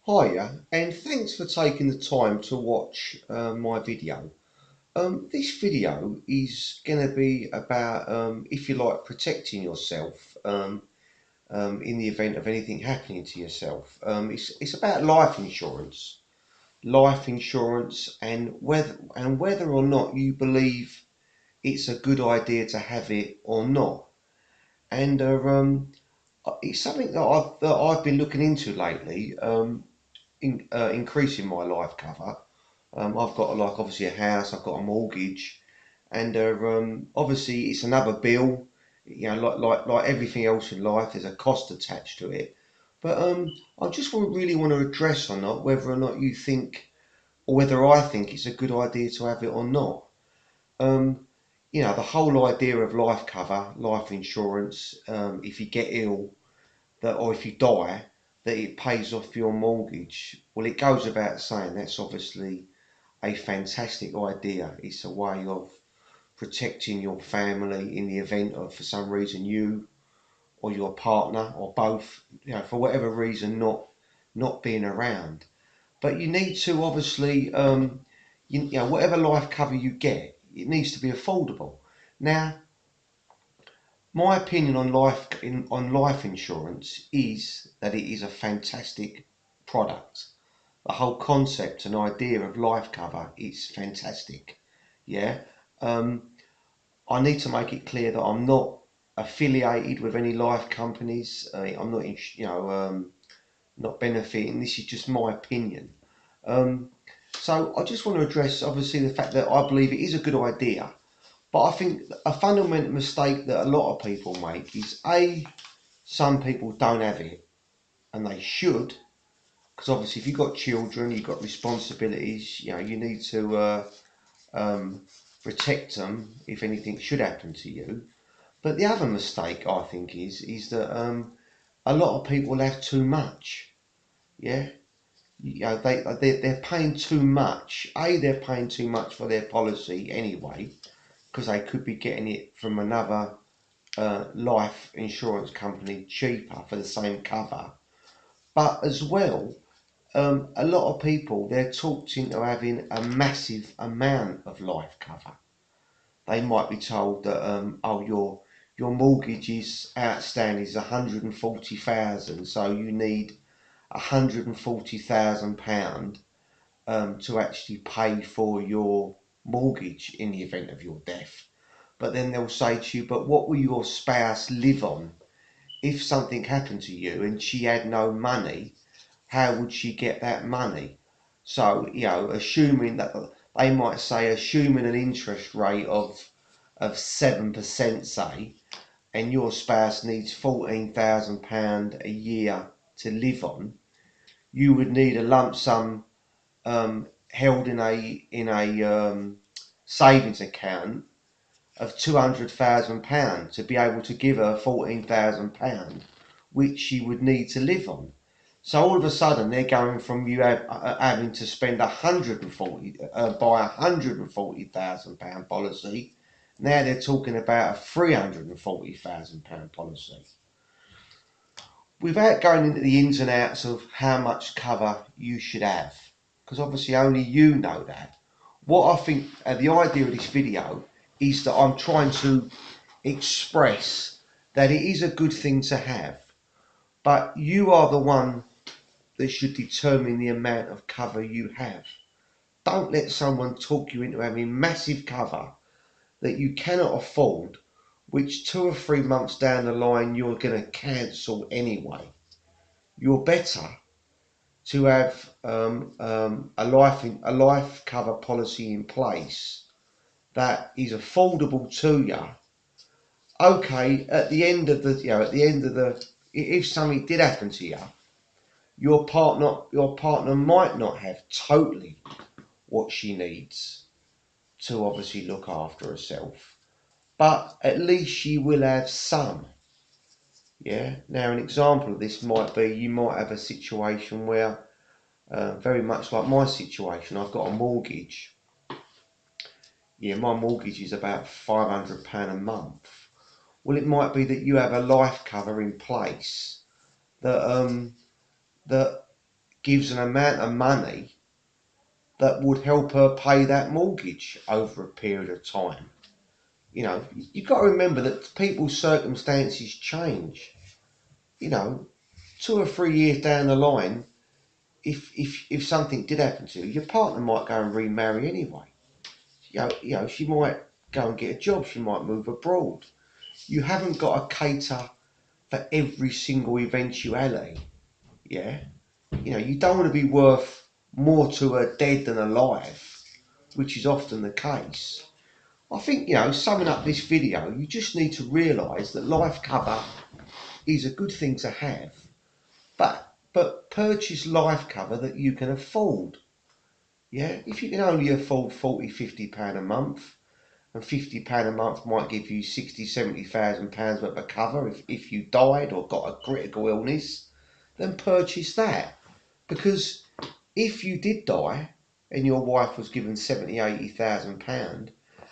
Hiya, and thanks for taking the time to watch my video. This video is going to be about, if you like, protecting yourself in the event of anything happening to yourself. It's about life insurance, and whether or not you believe it's a good idea to have it or not. And it's something that I've been looking into lately. Increasing my life cover. I've got like obviously a house, I've got a mortgage, and obviously it's another bill. You know, like everything else in life, there's a cost attached to it. But I just really want to address or not whether or not you think, or whether I think it's a good idea to have it or not. Um, the whole idea of life cover, life insurance, if you get ill that, or if you die, that it pays off your mortgage. Well, it goes without saying that's obviously a fantastic idea. It's a way of protecting your family in the event of, for some reason, you or your partner or both, for whatever reason, not being around. But you need to obviously, whatever life cover you get, it needs to be affordable. Now, my opinion on life insurance is that it is a fantastic product. The whole concept and idea of life cover is fantastic. Yeah. Um, I need to make it clear that I'm not affiliated with any life companies. I'm not, not benefiting. This is just my opinion. Um, so I just want to address, obviously, the fact that I believe it is a good idea. But I think a fundamental mistake that a lot of people make is some people don't have it and they should, because obviously if you've got children, you've got responsibilities, you need to um, protect them if anything should happen to you. But the other mistake I think is that a lot of people have too much. Yeah, they're paying too much. They're paying too much for their policy anyway, because they could be getting it from another life insurance company cheaper for the same cover. But as well, a lot of people, they're talked into having a massive amount of life cover. They might be told that your mortgage is outstanding is 140,000, so you need 140,000 pound to actually pay for your mortgage in the event of your death. But then they'll say to you, but what will your spouse live on if something happened to you and she had no money? How would she get that money? So, assuming that they might say, assuming an interest rate of 7%, say, and your spouse needs £14,000 a year to live on, you would need a lump sum held in a savings account of £200,000 to be able to give her £14,000, which she would need to live on. So all of a sudden they're going from you having to spend 140 buy £140,000 policy. Now they're talking about a £340,000 policy. Without going into the ins and outs of how much cover you should have, because obviously only you know that. What I think the idea of this video is that I'm trying to express that it is a good thing to have, but you are the one that should determine the amount of cover you have. Don't let someone talk you into having massive cover that you cannot afford, which 2 or 3 months down the line you're going to cancel anyway. You're better to have a life cover policy in place that is affordable to you. Okay, at the end of the, if something did happen to you, your partner might not have totally what she needs to obviously look after herself, but at least she will have some. Yeah. Now, an example of this might be you might have a situation where, very much like my situation, I've got a mortgage. Yeah, my mortgage is about £500 a month. Well, it might be that you have a life cover in place that that gives an amount of money that would help her pay that mortgage over a period of time. You know, you've got to remember that people's circumstances change. You know, 2 or 3 years down the line, if something did happen to you, your partner might go and remarry anyway. She might go and get a job. She might move abroad. You haven't got to cater for every single eventuality. Yeah, you don't want to be worth more to her dead than alive, which is often the case. I think, summing up this video, you just need to realise that life cover is a good thing to have, but purchase life cover that you can afford. Yeah, if you can only afford £40, £50 a month, and £50 a month might give you 60, £70,000 worth of cover if you died or got a critical illness, then purchase that. Because if you did die and your wife was given 70, £80,000,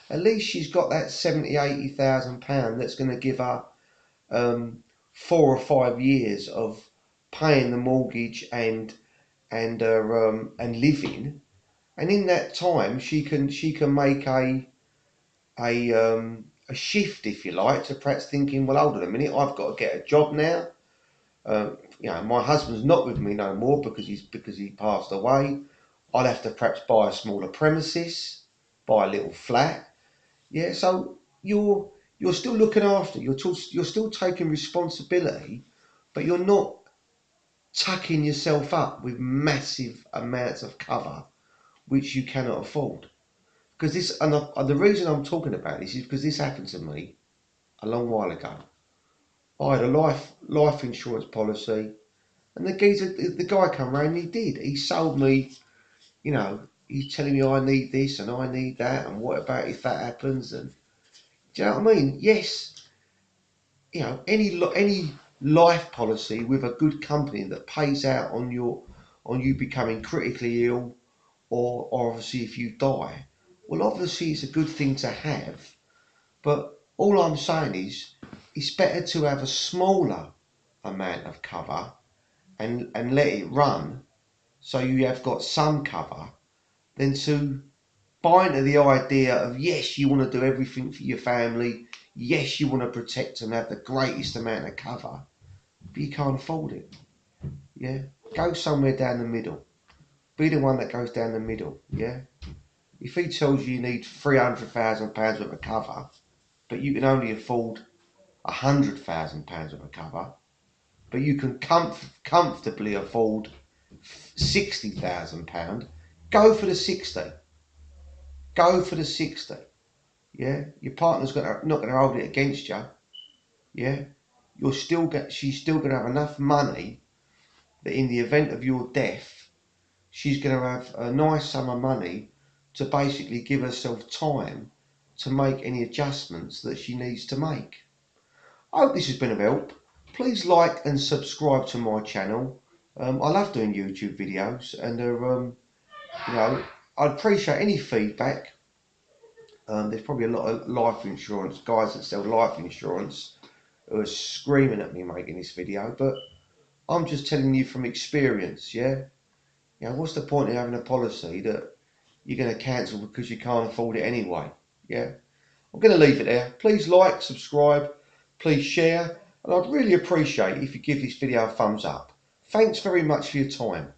at least she's got that 70, £80,000 that's going to give her 4 or 5 years of paying the mortgage and living, and in that time she can make a shift, if you like, to perhaps thinking, well, hold on a minute, I've got to get a job now. My husband's not with me no more because he passed away. I'll have to perhaps buy a smaller premises, buy a little flat. Yeah, so you're still looking after. You're still taking responsibility, but you're not tucking yourself up with massive amounts of cover which you cannot afford. Because the reason I'm talking about this is because this happened to me a long while ago. I had a life insurance policy, and the guy come round and he sold me, he's telling me I need this and I need that, and what about if that happens? And do you know what I mean? Yes, any life policy with a good company that pays out on you becoming critically ill, or obviously if you die, well, obviously it's a good thing to have. But all I'm saying is, it's better to have a smaller amount of cover and let it run so you have got some cover than to buy into the idea of, yes, you want to do everything for your family, yes, you want to protect and have the greatest amount of cover, but you can't afford it. Yeah, go somewhere down the middle. Be the one that goes down the middle. Yeah, if he tells you need £300,000 worth of cover, but you can only afford £100,000 worth of cover, but you can comfortably afford £60,000, go for the 60. Go for the 60. Yeah, your partner's not going to hold it against you. Yeah, she's still going to have enough money that in the event of your death, she's going to have a nice sum of money to basically give herself time to make any adjustments that she needs to make. I hope this has been of help. Please like and subscribe to my channel. I love doing YouTube videos, and I'd appreciate any feedback. There's probably a lot of life insurance guys that sell life insurance who are screaming at me making this video, but I'm just telling you from experience. Yeah, what's the point of having a policy that you're going to cancel because you can't afford it anyway? Yeah, I'm going to leave it there. Please like, subscribe, please share, and I'd really appreciate if you give this video a thumbs up. Thanks very much for your time.